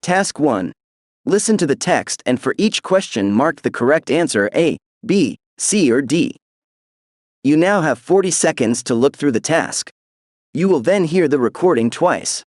Task 1. Listen to the text and for each question mark the correct answer A, B, C or D. You now have 40 seconds to look through the task. You will then hear the recording twice.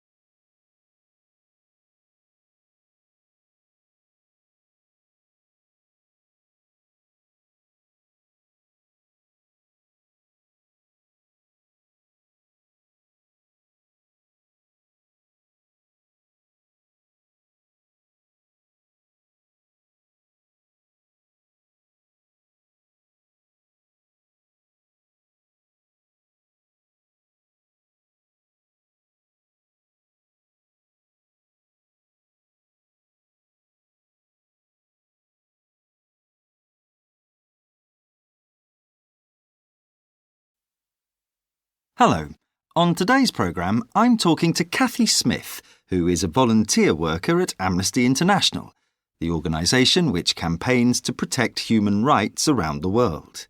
Hello. On today's programme, I'm talking to Kathy Smith, who is a volunteer worker at Amnesty International, the organisation which campaigns to protect human rights around the world.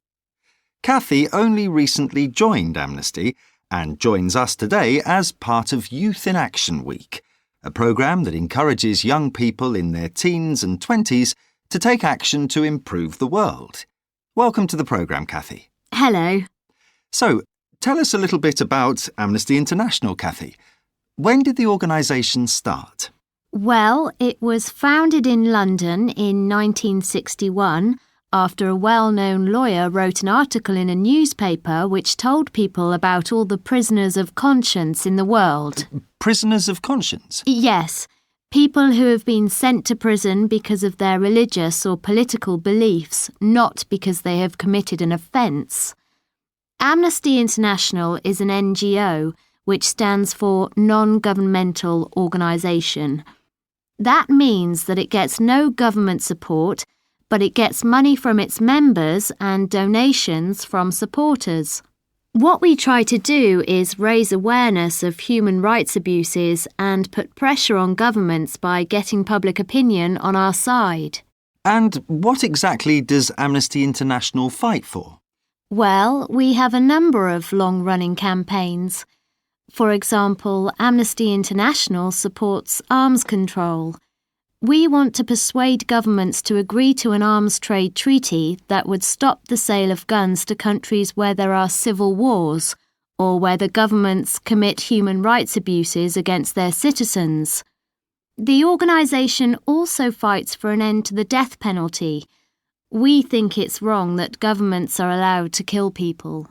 Kathy only recently joined Amnesty and joins us today as part of Youth in Action Week, a programme that encourages young people in their teens and 20s to take action to improve the world. Welcome to the programme, Kathy. Hello. So, tell us a little bit about Amnesty International, Kathy. When did the organisation start? Well, it was founded in London in 1961 after a well-known lawyer wrote an article in a newspaper which told people about all the prisoners of conscience in the world. Prisoners of conscience? Yes, people who have been sent to prison because of their religious or political beliefs, not because they have committed an offence. Amnesty International is an NGO, which stands for Non-Governmental Organisation. That means that it gets no government support, but it gets money from its members and donations from supporters. What we try to do is raise awareness of human rights abuses and put pressure on governments by getting public opinion on our side. And what exactly does Amnesty International fight for? Well, we have a number of long-running campaigns. For example, Amnesty International supports arms control. We want to persuade governments to agree to an arms trade treaty that would stop the sale of guns to countries where there are civil wars or where the governments commit human rights abuses against their citizens. The organisation also fights for an end to the death penalty. We think it's wrong that governments are allowed to kill people.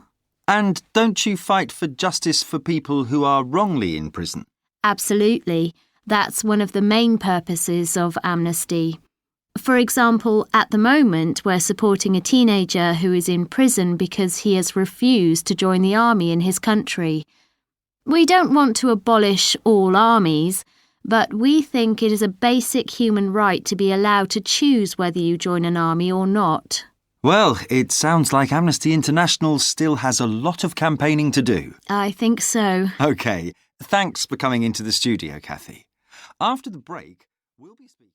And don't you fight for justice for people who are wrongly in prison? Absolutely. That's one of the main purposes of Amnesty. For example, at the moment we're supporting a teenager who is in prison because he has refused to join the army in his country. We don't want to abolish all armies, but we think it is a basic human right to be allowed to choose whether you join an army or not. Well, it sounds like Amnesty International still has a lot of campaigning to do. I think so. OK, thanks for coming into the studio, Kathy. After the break, we'll be speaking...